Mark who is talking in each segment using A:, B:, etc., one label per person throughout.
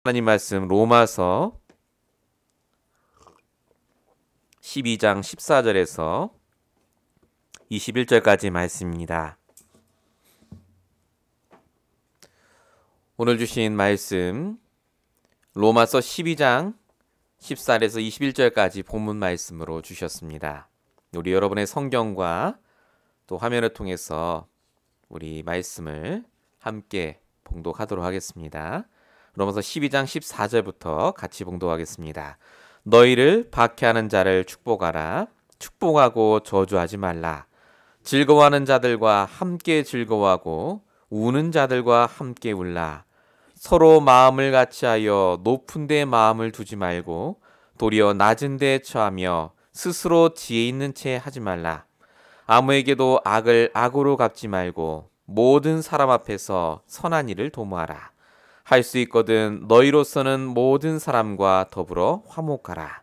A: 하나님 말씀 로마서 12장 14절에서 21절까지 말씀입니다. 오늘 주신 말씀 로마서 12장 14절에서 21절까지 본문 말씀으로 주셨습니다. 우리 여러분의 성경과 또 화면을 통해서 우리 말씀을 함께 봉독하도록 하겠습니다. 로마서 12장 14절부터 같이 봉독하겠습니다. 너희를 박해하는 자를 축복하라. 축복하고 저주하지 말라. 즐거워하는 자들과 함께 즐거워하고 우는 자들과 함께 울라. 서로 마음을 같이하여 높은 데 마음을 두지 말고 도리어 낮은 데 처하며 스스로 지혜 있는 채 하지 말라. 아무에게도 악을 악으로 갚지 말고 모든 사람 앞에서 선한 일을 도모하라. 할 수 있거든 너희로서는 모든 사람과 더불어 화목하라.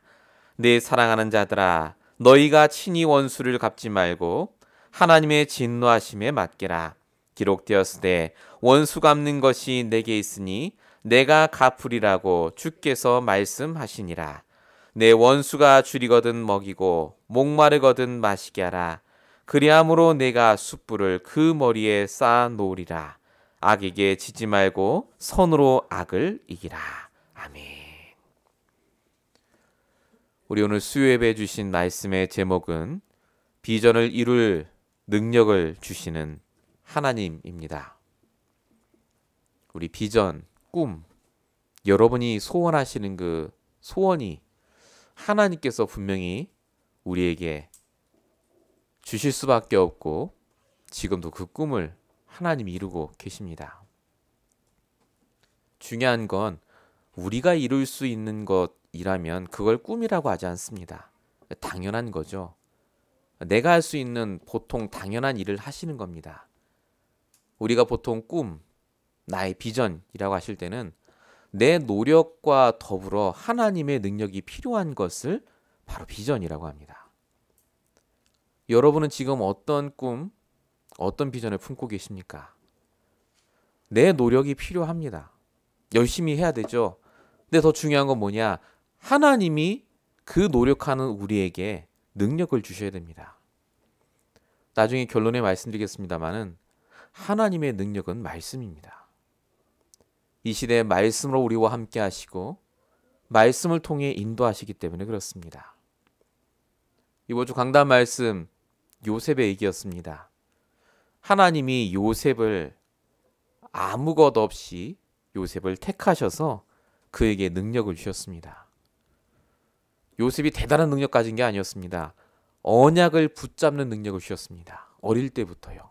A: 내 사랑하는 자들아, 너희가 친히 원수를 갚지 말고 하나님의 진노하심에 맡기라. 기록되었으되 원수 갚는 것이 내게 있으니 내가 갚으리라고 주께서 말씀하시니라. 내 원수가 줄이거든 먹이고 목마르거든 마시게 하라. 그리함으로 내가 숯불을 그 머리에 쌓아 놓으리라. 악에게 지지 말고 선으로 악을 이기라. 아멘. 우리 오늘 수요예배 주신 말씀의 제목은 비전을 이룰 능력을 주시는 하나님입니다. 우리 비전, 꿈, 여러분이 소원하시는 그 소원이 하나님께서 분명히 우리에게 주실 수밖에 없고 지금도 그 꿈을 하나님이 이루고 계십니다. 중요한 건 우리가 이룰 수 있는 것이라면 그걸 꿈이라고 하지 않습니다. 당연한 거죠. 내가 할 수 있는 보통 당연한 일을 하시는 겁니다. 우리가 보통 꿈, 나의 비전이라고 하실 때는 내 노력과 더불어 하나님의 능력이 필요한 것을 바로 비전이라고 합니다. 여러분은 지금 어떤 꿈, 어떤 비전을 품고 계십니까? 내 노력이 필요합니다. 열심히 해야 되죠. 근데 더 중요한 건 뭐냐? 하나님이 그 노력하는 우리에게 능력을 주셔야 됩니다. 나중에 결론에 말씀드리겠습니다만은 하나님의 능력은 말씀입니다. 이 시대에 말씀으로 우리와 함께 하시고 말씀을 통해 인도하시기 때문에 그렇습니다. 이번 주 강단 말씀 요셉의 얘기였습니다. 하나님이 요셉을 아무 것 없이 요셉을 택하셔서 그에게 능력을 주셨습니다. 요셉이 대단한 능력 가진 게 아니었습니다. 언약을 붙잡는 능력을 주셨습니다. 어릴 때부터요.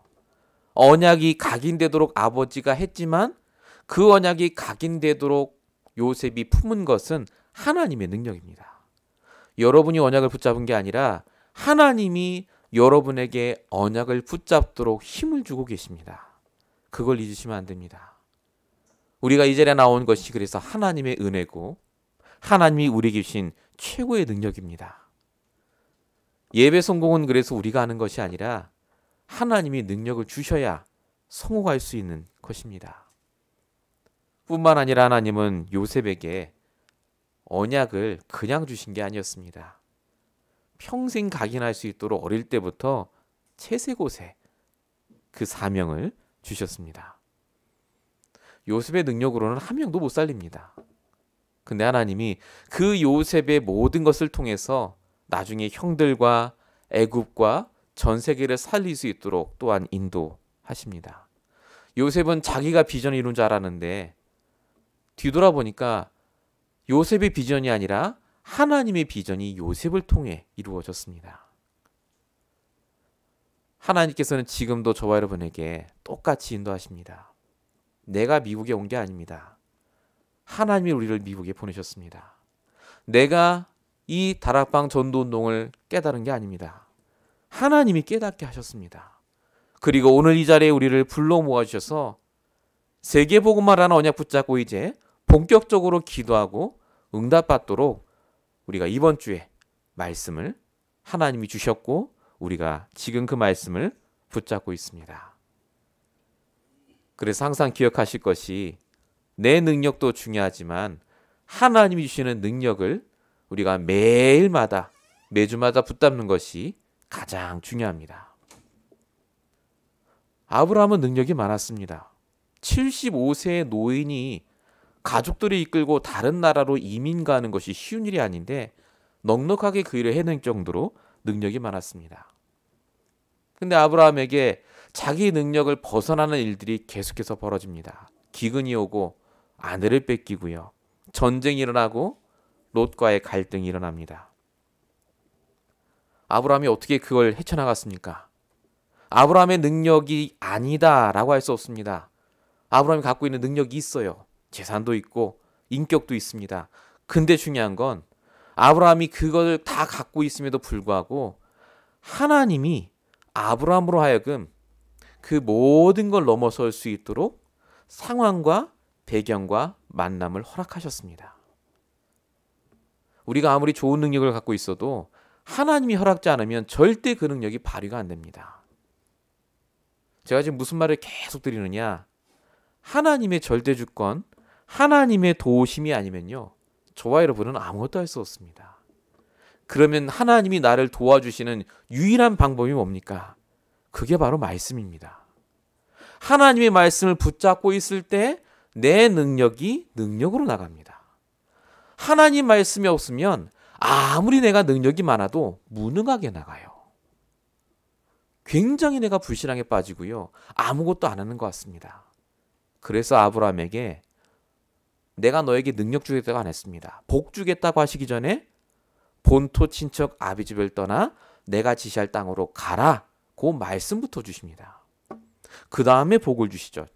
A: 언약이 각인되도록 아버지가 했지만 그 언약이 각인되도록 요셉이 품은 것은 하나님의 능력입니다. 여러분이 언약을 붙잡은 게 아니라 하나님이 여러분에게 언약을 붙잡도록 힘을 주고 계십니다. 그걸 잊으시면 안 됩니다. 우리가 이 자리에 나온 것이 그래서 하나님의 은혜고 하나님이 우리에게 주신 최고의 능력입니다. 예배 성공은 그래서 우리가 하는 것이 아니라 하나님이 능력을 주셔야 성공할 수 있는 것입니다. 뿐만 아니라 하나님은 요셉에게 언약을 그냥 주신 게 아니었습니다. 평생 각인할 수 있도록 어릴 때부터 채색옷에 그 사명을 주셨습니다. 요셉의 능력으로는 한 명도 못 살립니다. 근데 하나님이 그 요셉의 모든 것을 통해서 나중에 형들과 애굽과 전 세계를 살릴 수 있도록 또한 인도하십니다. 요셉은 자기가 비전을 이룬 줄 알았는데 뒤돌아보니까 요셉의 비전이 아니라 하나님의 비전이 요셉을 통해 이루어졌습니다. 하나님께서는 지금도 저와 여러분에게 똑같이 인도하십니다. 내가 미국에 온 게 아닙니다. 하나님이 우리를 미국에 보내셨습니다. 내가 이 다락방 전도운동을 깨달은 게 아닙니다. 하나님이 깨닫게 하셨습니다. 그리고 오늘 이 자리에 우리를 불러 모아주셔서 세계복음화라는 언약 붙잡고 이제 본격적으로 기도하고 응답받도록 우리가 이번 주에 말씀을 하나님이 주셨고 우리가 지금 그 말씀을 붙잡고 있습니다. 그래서 항상 기억하실 것이 내 능력도 중요하지만 하나님이 주시는 능력을 우리가 매주마다 붙잡는 것이 가장 중요합니다. 아브라함은 능력이 많았습니다. 75세의 노인이 가족들을 이끌고 다른 나라로 이민 가는 것이 쉬운 일이 아닌데 넉넉하게 그 일을 해낼 정도로 능력이 많았습니다. 근데 아브라함에게 자기 능력을 벗어나는 일들이 계속해서 벌어집니다. 기근이 오고 아내를 뺏기고요. 전쟁이 일어나고 롯과의 갈등이 일어납니다. 아브라함이 어떻게 그걸 헤쳐나갔습니까? 아브라함의 능력이 아니다라고 할 수 없습니다. 아브라함이 갖고 있는 능력이 있어요. 재산도 있고 인격도 있습니다. 근데 중요한 건 아브라함이 그걸 다 갖고 있음에도 불구하고 하나님이 아브라함으로 하여금 그 모든 걸 넘어설 수 있도록 상황과 배경과 만남을 허락하셨습니다. 우리가 아무리 좋은 능력을 갖고 있어도 하나님이 허락지 않으면 절대 그 능력이 발휘가 안 됩니다. 제가 지금 무슨 말을 계속 드리느냐? 하나님의 절대 주권, 하나님의 도우심이 아니면요, 저와 여러분은 아무것도 할 수 없습니다. 그러면 하나님이 나를 도와주시는 유일한 방법이 뭡니까? 그게 바로 말씀입니다. 하나님의 말씀을 붙잡고 있을 때 내 능력이 능력으로 나갑니다. 하나님 말씀이 없으면 아무리 내가 능력이 많아도 무능하게 나가요. 굉장히 내가 불신앙에 빠지고요. 아무것도 안 하는 것 같습니다. 그래서 아브라함에게 내가 너에게 능력 주겠다고 안 했습니다. 복 주겠다고 하시기 전에 본토 친척 아비집을 떠나 내가 지시할 땅으로 가라. 그 말씀부터 주십니다. 그 다음에 복을 주시죠.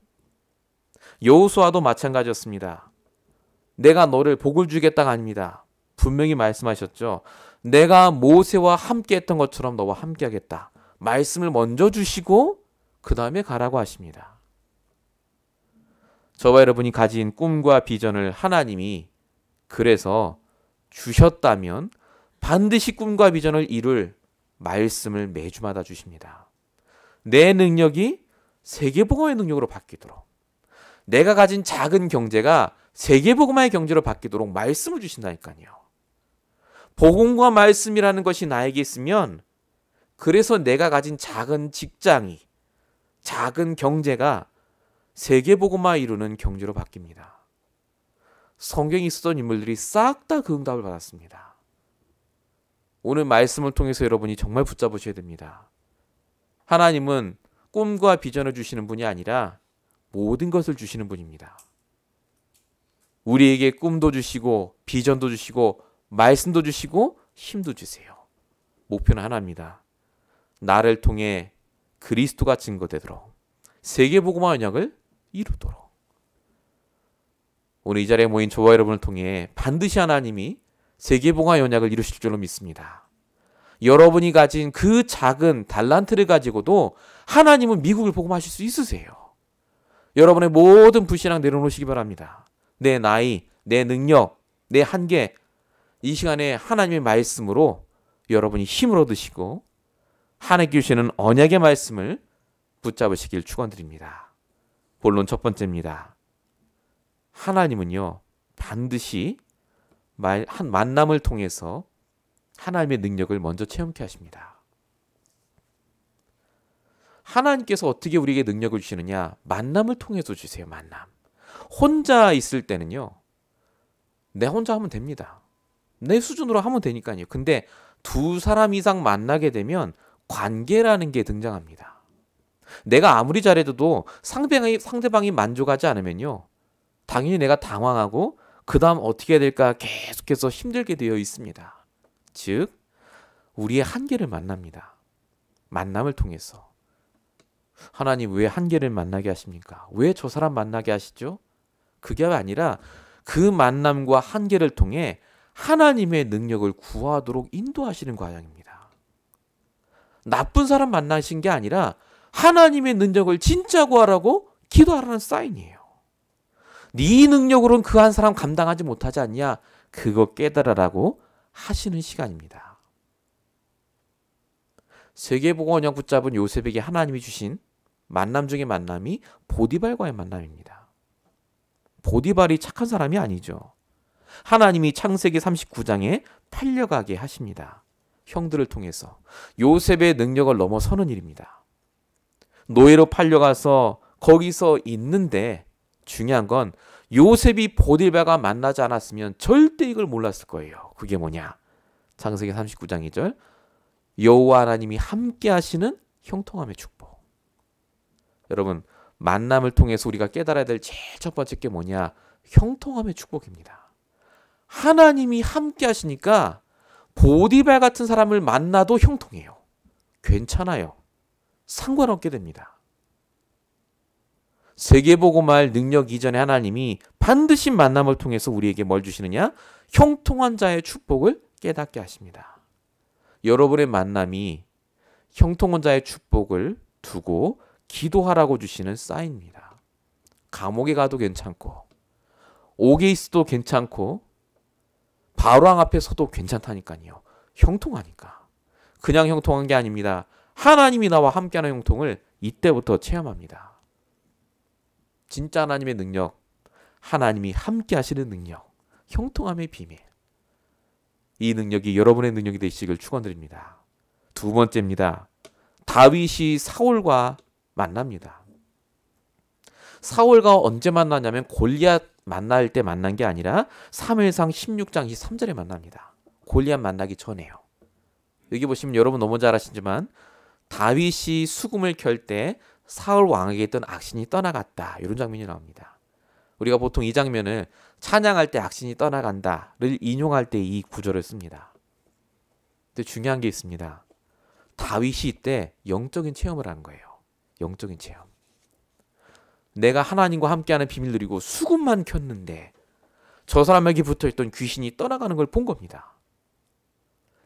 A: 여호수아도 마찬가지였습니다. 내가 너를 복을 주겠다가 아닙니다. 분명히 말씀하셨죠. 내가 모세와 함께 했던 것처럼 너와 함께 하겠다. 말씀을 먼저 주시고 그 다음에 가라고 하십니다. 저와 여러분이 가진 꿈과 비전을 하나님이 그래서 주셨다면 반드시 꿈과 비전을 이룰 말씀을 매주마다 주십니다. 내 능력이 세계복음의 능력으로 바뀌도록, 내가 가진 작은 경제가 세계복음의 경제로 바뀌도록 말씀을 주신다니까요. 복음과 말씀이라는 것이 나에게 있으면 그래서 내가 가진 작은 직장이, 작은 경제가 세계복음화 이루는 경제로 바뀝니다. 성경에 있었던 인물들이 싹 다 그 응답을 받았습니다. 오늘 말씀을 통해서 여러분이 정말 붙잡으셔야 됩니다. 하나님은 꿈과 비전을 주시는 분이 아니라 모든 것을 주시는 분입니다. 우리에게 꿈도 주시고 비전도 주시고 말씀도 주시고 힘도 주세요. 목표는 하나입니다. 나를 통해 그리스도가 증거되도록, 세계복음화 언약을 이루도록. 오늘 이 자리에 모인 저와 여러분을 통해 반드시 하나님이 세계복음화 언약을 이루실 줄로 믿습니다. 여러분이 가진 그 작은 달란트를 가지고도 하나님은 미국을 복음하실 수 있으세요. 여러분의 모든 불신앙 내려놓으시기 바랍니다. 내 나이, 내 능력, 내 한계, 이 시간에 하나님의 말씀으로 여러분이 힘을 얻으시고 하나님께 주시는 언약의 말씀을 붙잡으시길 축원드립니다. 본론 첫 번째입니다. 하나님은요, 반드시 한 만남을 통해서 하나님의 능력을 먼저 체험케 하십니다. 하나님께서 어떻게 우리에게 능력을 주시느냐? 만남을 통해서 주세요. 만남. 혼자 있을 때는요, 내 혼자 하면 됩니다. 내 수준으로 하면 되니까요. 근데 두 사람 이상 만나게 되면 관계라는 게 등장합니다. 내가 아무리 잘해도 상대방이 만족하지 않으면요, 당연히 내가 당황하고 그 다음 어떻게 해야 될까 계속해서 힘들게 되어 있습니다. 즉, 우리의 한계를 만납니다. 만남을 통해서. 하나님 왜 한계를 만나게 하십니까? 왜 저 사람 만나게 하시죠? 그게 아니라 그 만남과 한계를 통해 하나님의 능력을 구하도록 인도하시는 과정입니다. 나쁜 사람 만나신 게 아니라 하나님의 능력을 진짜 구하라고 기도하라는 사인이에요. 네 능력으로는 그 한 사람 감당하지 못하지 않냐? 그거 깨달으라고 하시는 시간입니다. 세계복음 언약 붙잡은 요셉에게 하나님이 주신 만남 중의 만남이 보디발과의 만남입니다. 보디발이 착한 사람이 아니죠. 하나님이 창세기 39장에 팔려가게 하십니다. 형들을 통해서 요셉의 능력을 넘어서는 일입니다. 노예로 팔려가서 거기서 있는데 중요한 건 요셉이 보디발과 만나지 않았으면 절대 이걸 몰랐을 거예요. 그게 뭐냐? 창세기 39장 2절 여호와 하나님이 함께 하시는 형통함의 축복. 여러분, 만남을 통해서 우리가 깨달아야 될 제일 첫 번째 게 뭐냐? 형통함의 축복입니다. 하나님이 함께 하시니까 보디발 같은 사람을 만나도 형통해요. 괜찮아요. 상관없게 됩니다. 세계복음할 능력 이전에 하나님이 반드시 만남을 통해서 우리에게 뭘 주시느냐? 형통한 자의 축복을 깨닫게 하십니다. 여러분의 만남이 형통한 자의 축복을 두고 기도하라고 주시는 사인입니다. 감옥에 가도 괜찮고 옥에 있어도 괜찮고 바로왕 앞에 서도 괜찮다니까요. 형통하니까. 그냥 형통한 게 아닙니다. 하나님이 나와 함께하는 형통을 이때부터 체험합니다. 진짜 하나님의 능력, 하나님이 함께 하시는 능력, 형통함의 비밀. 이 능력이 여러분의 능력이 되시길 축원드립니다. 두 번째입니다. 다윗이 사울과 만납니다. 사울과 언제 만나냐면 골리앗 만날 때 만난 게 아니라 사무엘상 16장 23절에 만납니다. 골리앗 만나기 전에요. 여기 보시면 여러분 너무 잘 아시지만 다윗이 수금을 켤 때 사울 왕에게 있던 악신이 떠나갔다. 이런 장면이 나옵니다. 우리가 보통 이 장면을 찬양할 때 악신이 떠나간다를 인용할 때 이 구절을 씁니다. 근데 중요한 게 있습니다. 다윗이 이때 영적인 체험을 한 거예요. 영적인 체험. 내가 하나님과 함께하는 비밀 누리고 수금만 켰는데 저 사람에게 붙어있던 귀신이 떠나가는 걸 본 겁니다.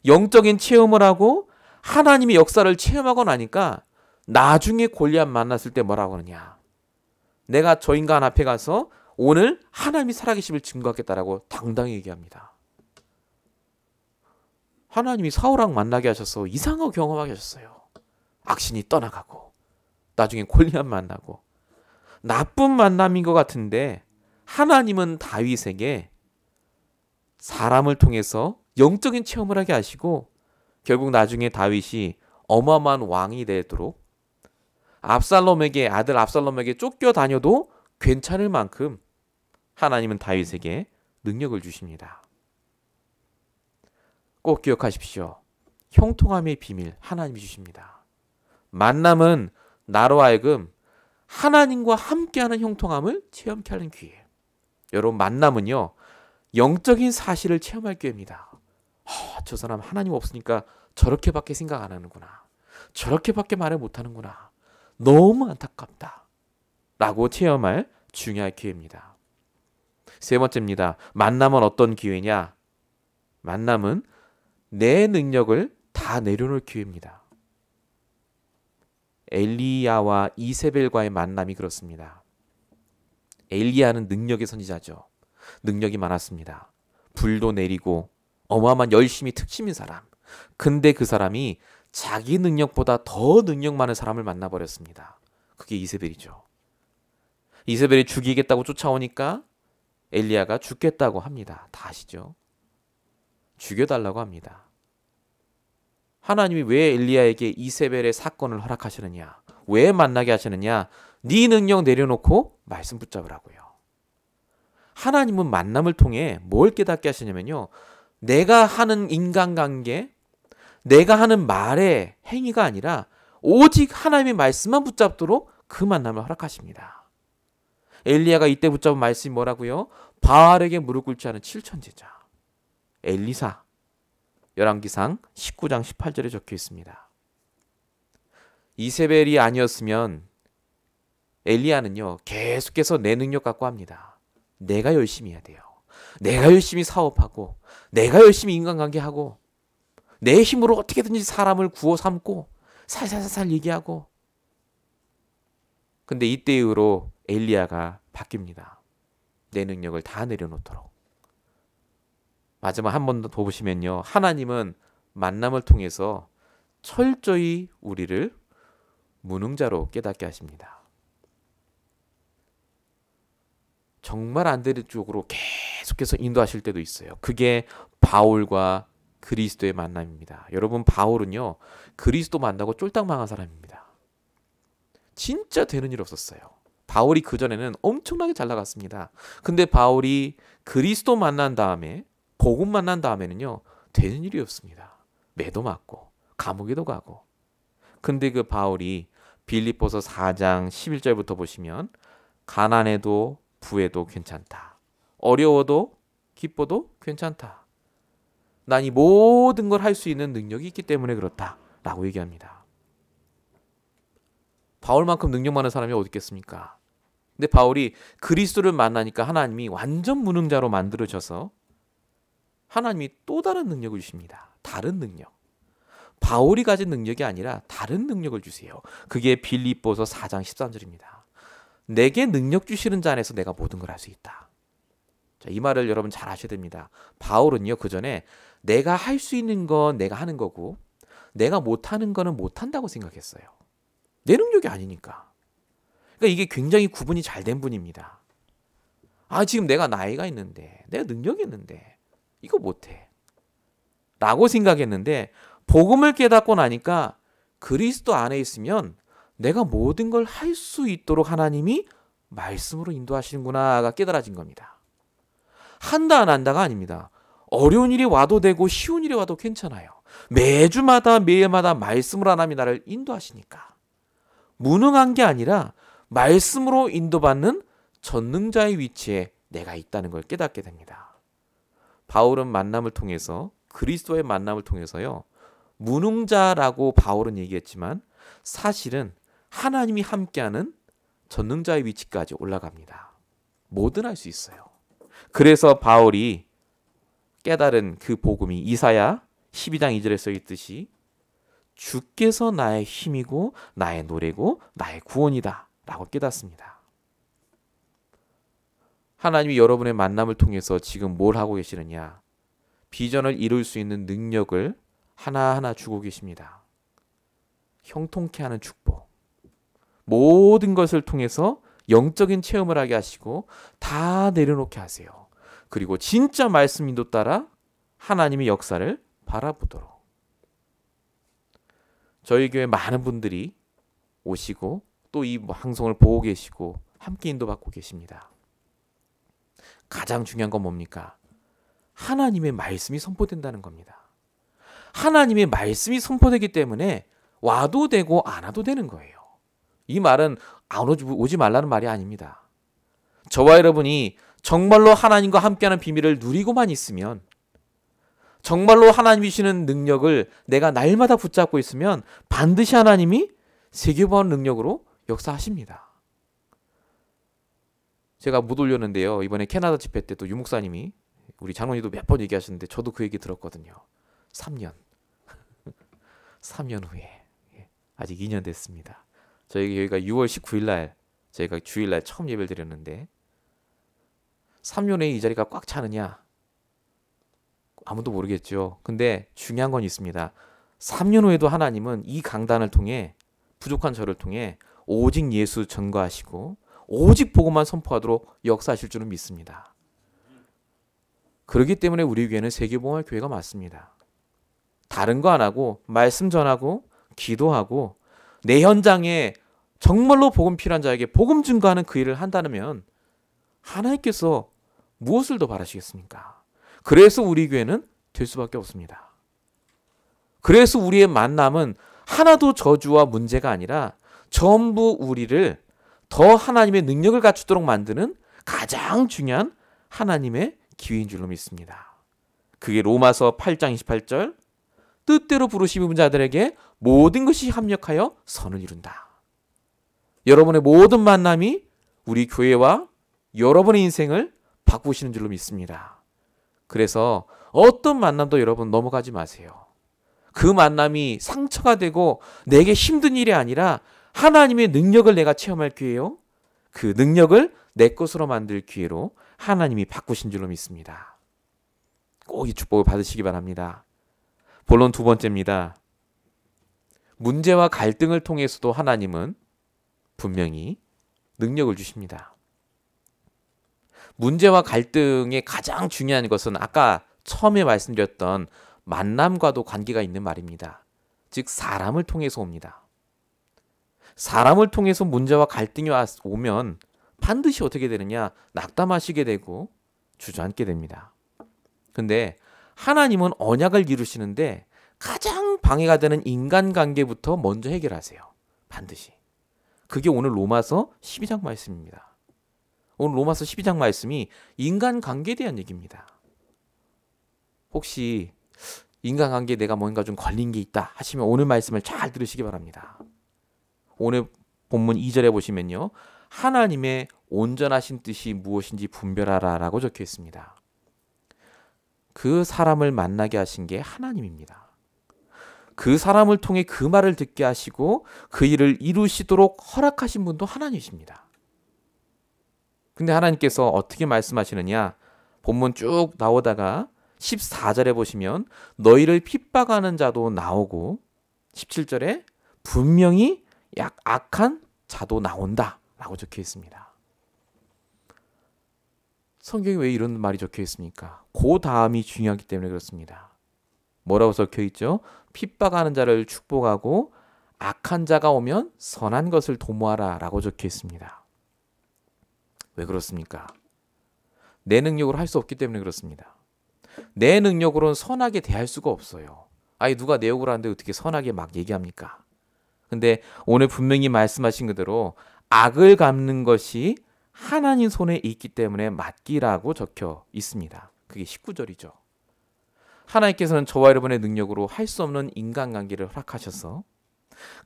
A: 영적인 체험을 하고 하나님의 역사를 체험하고 나니까 나중에 골리앗 만났을 때 뭐라고 하느냐? 내가 저 인간 앞에 가서 오늘 하나님이 살아계심을 증거하겠다라고 당당히 얘기합니다. 하나님이 사울왕 만나게 하셔서 이상한 경험하게 하셨어요. 악신이 떠나가고 나중에 골리앗 만나고 나쁜 만남인 것 같은데 하나님은 다윗에게 사람을 통해서 영적인 체험을 하게 하시고 결국 나중에 다윗이 어마어마한 왕이 되도록 아들 압살롬에게 쫓겨다녀도 괜찮을 만큼 하나님은 다윗에게 능력을 주십니다. 꼭 기억하십시오. 형통함의 비밀 하나님이 주십니다. 만남은 나로 하여금 하나님과 함께하는 형통함을 체험케 하는 기회예요. 여러분 만남은요. 영적인 사실을 체험할 기회입니다. 저 사람 하나님 없으니까 저렇게밖에 생각 안 하는구나. 저렇게밖에 말을 못하는구나. 너무 안타깝다. 라고 체험할 중요한 기회입니다. 세 번째입니다. 만남은 어떤 기회냐? 만남은 내 능력을 다 내려놓을 기회입니다. 엘리야와 이세벨과의 만남이 그렇습니다. 엘리야는 능력의 선지자죠. 능력이 많았습니다. 불도 내리고 어마어마한 열심히 특심인 사람. 근데 그 사람이 자기 능력보다 더 능력 많은 사람을 만나버렸습니다. 그게 이세벨이죠. 이세벨이 죽이겠다고 쫓아오니까 엘리야가 죽겠다고 합니다. 다 아시죠? 죽여달라고 합니다. 하나님이 왜 엘리야에게 이세벨의 사건을 허락하시느냐? 왜 만나게 하시느냐? 네 능력 내려놓고 말씀 붙잡으라고요. 하나님은 만남을 통해 뭘 깨닫게 하시냐면요. 내가 하는 인간관계, 내가 하는 말의 행위가 아니라 오직 하나님의 말씀만 붙잡도록 그 만남을 허락하십니다. 엘리야가 이때 붙잡은 말씀이 뭐라고요? 바알에게 무릎 꿇지 않은 7천제자 엘리사. 열왕기상 19장 18절에 적혀 있습니다. 이세벨이 아니었으면 엘리야는요 계속해서 내 능력 갖고 합니다. 내가 열심히 해야 돼요. 내가 열심히 사업하고 내가 열심히 인간관계하고 내 힘으로 어떻게든지 사람을 구워 삼고 살살살살 얘기하고. 근데 이때 이후로 엘리야가 바뀝니다. 내 능력을 다 내려놓도록. 마지막 한 번 더 보시면요. 하나님은 만남을 통해서 철저히 우리를 무능자로 깨닫게 하십니다. 정말 안 되는 쪽으로 계속해서 인도하실 때도 있어요. 그게 바울과 그리스도의 만남입니다. 여러분, 바울은요, 그리스도 만나고 쫄딱 망한 사람입니다. 진짜 되는 일 없었어요. 바울이 그전에는 엄청나게 잘 나갔습니다. 근데 바울이 그리스도 만난 다음에, 복음 만난 다음에는요, 되는 일이 없습니다. 매도 맞고 감옥에도 가고. 근데 그 바울이 빌립보서 4장 11절부터 보시면 가난해도 부해도 괜찮다. 어려워도 기뻐도 괜찮다. 난 이 모든 걸 할 수 있는 능력이 있기 때문에 그렇다. 라고 얘기합니다. 바울만큼 능력 많은 사람이 어디 있겠습니까? 근데 바울이 그리스도를 만나니까 하나님이 완전 무능자로 만들어져서 하나님이 또 다른 능력을 주십니다. 다른 능력. 바울이 가진 능력이 아니라 다른 능력을 주세요. 그게 빌립보서 4장 13절입니다. 내게 능력 주시는 자 안에서 내가 모든 걸 할 수 있다. 자, 이 말을 여러분 잘 아셔야 됩니다. 바울은요, 그 전에 내가 할 수 있는 건 내가 하는 거고 내가 못하는 거는 못한다고 생각했어요. 내 능력이 아니니까. 그러니까 이게 굉장히 구분이 잘 된 분입니다. 아, 지금 내가 나이가 있는데 내가 능력이 있는데 이거 못해 라고 생각했는데 복음을 깨닫고 나니까 그리스도 안에 있으면 내가 모든 걸 할 수 있도록 하나님이 말씀으로 인도하시는구나가 깨달아진 겁니다. 한다 안 한다가 아닙니다. 어려운 일이 와도 되고 쉬운 일이 와도 괜찮아요. 매주마다 매일마다 말씀으로 하나님이 나를 인도하시니까. 무능한 게 아니라 말씀으로 인도받는 전능자의 위치에 내가 있다는 걸 깨닫게 됩니다. 바울은 만남을 통해서, 그리스도의 만남을 통해서요, 무능자라고 바울은 얘기했지만 사실은 하나님이 함께하는 전능자의 위치까지 올라갑니다. 뭐든 할 수 있어요. 그래서 바울이 깨달은 그 복음이 이사야 12장 2절에 써 있듯이 주께서 나의 힘이고 나의 노래고 나의 구원이다 라고 깨닫습니다. 하나님이 여러분의 만남을 통해서 지금 뭘 하고 계시느냐? 비전을 이룰 수 있는 능력을 하나하나 주고 계십니다. 형통케 하는 축복. 모든 것을 통해서 영적인 체험을 하게 하시고 다 내려놓게 하세요. 그리고 진짜 말씀 인도 따라 하나님의 역사를 바라보도록. 저희 교회 많은 분들이 오시고 또 이 방송을 보고 계시고 함께 인도받고 계십니다. 가장 중요한 건 뭡니까? 하나님의 말씀이 선포된다는 겁니다. 하나님의 말씀이 선포되기 때문에 와도 되고 안 와도 되는 거예요. 이 말은 오지 말라는 말이 아닙니다. 저와 여러분이 정말로 하나님과 함께하는 비밀을 누리고만 있으면, 정말로 하나님이 주시는 능력을 내가 날마다 붙잡고 있으면 반드시 하나님이 세계보안 능력으로 역사하십니다. 제가 못 올렸는데요. 이번에 캐나다 집회 때 또 유목사님이, 우리 장로님도 몇 번 얘기하셨는데 저도 그 얘기 들었거든요. 3년. 3년 후에. 아직 2년 됐습니다. 저희가 6월 19일 날 저희가 주일 날 처음 예배를 드렸는데 3년 후에 이 자리가 꽉 차느냐? 아무도 모르겠죠. 근데 중요한 건 있습니다. 3년 후에도 하나님은 이 강단을 통해, 부족한 저를 통해 오직 예수 전거하시고 오직 복음만 선포하도록 역사하실 줄은 믿습니다. 그렇기 때문에 우리 교회는 세계복음화 교회가 맞습니다. 다른 거 안 하고 말씀 전하고 기도하고 내 현장에 정말로 복음 필요한 자에게 복음 증거하는 그 일을 한다면 하나님께서 무엇을 더 바라시겠습니까? 그래서 우리 교회는 될 수밖에 없습니다. 그래서 우리의 만남은 하나도 저주와 문제가 아니라 전부 우리를 더 하나님의 능력을 갖추도록 만드는 가장 중요한 하나님의 기회인 줄로 믿습니다. 그게 로마서 8장 28절, 뜻대로 부르심입은 자들에게 모든 것이 합력하여 선을 이룬다. 여러분의 모든 만남이 우리 교회와 여러분의 인생을 바꾸시는 줄로 믿습니다. 그래서 어떤 만남도 여러분 넘어가지 마세요. 그 만남이 상처가 되고 내게 힘든 일이 아니라 하나님의 능력을 내가 체험할 기회요. 그 능력을 내 것으로 만들 기회로 하나님이 바꾸신 줄로 믿습니다. 꼭 이 축복을 받으시기 바랍니다. 본론 두 번째입니다. 문제와 갈등을 통해서도 하나님은 분명히 능력을 주십니다. 문제와 갈등의 가장 중요한 것은 아까 처음에 말씀드렸던 만남과도 관계가 있는 말입니다. 즉 사람을 통해서 옵니다. 사람을 통해서 문제와 갈등이 오면 반드시 어떻게 되느냐? 낙담하시게 되고 주저앉게 됩니다. 근데 하나님은 언약을 이루시는데 가장 방해가 되는 인간관계부터 먼저 해결하세요. 반드시. 그게 오늘 로마서 12장 말씀입니다. 오늘 로마서 12장 말씀이 인간관계에 대한 얘기입니다. 혹시 인간관계에 내가 뭔가 좀 걸린 게 있다 하시면 오늘 말씀을 잘 들으시기 바랍니다. 오늘 본문 2절에 보시면요. 하나님의 온전하신 뜻이 무엇인지 분별하라 라고 적혀 있습니다. 그 사람을 만나게 하신 게 하나님입니다. 그 사람을 통해 그 말을 듣게 하시고 그 일을 이루시도록 허락하신 분도 하나님이십니다. 근데 하나님께서 어떻게 말씀하시느냐? 본문 쭉 나오다가 14절에 보시면 너희를 핍박하는 자도 나오고 17절에 분명히 악한 자도 나온다 라고 적혀 있습니다. 성경에 왜 이런 말이 적혀 있습니까? 그 다음이 중요하기 때문에 그렇습니다. 뭐라고 적혀 있죠? 핍박하는 자를 축복하고 악한 자가 오면 선한 것을 도모하라 라고 적혀 있습니다. 왜 그렇습니까? 내 능력으로 할 수 없기 때문에 그렇습니다. 내 능력으로는 선하게 대할 수가 없어요. 아니 누가 내 욕을 하는데 어떻게 선하게 막 얘기합니까? 근데 오늘 분명히 말씀하신 그대로 악을 갚는 것이 하나님 손에 있기 때문에 맡기라고 적혀 있습니다. 그게 19절이죠. 하나님께서는 저와 여러분의 능력으로 할 수 없는 인간관계를 허락하셔서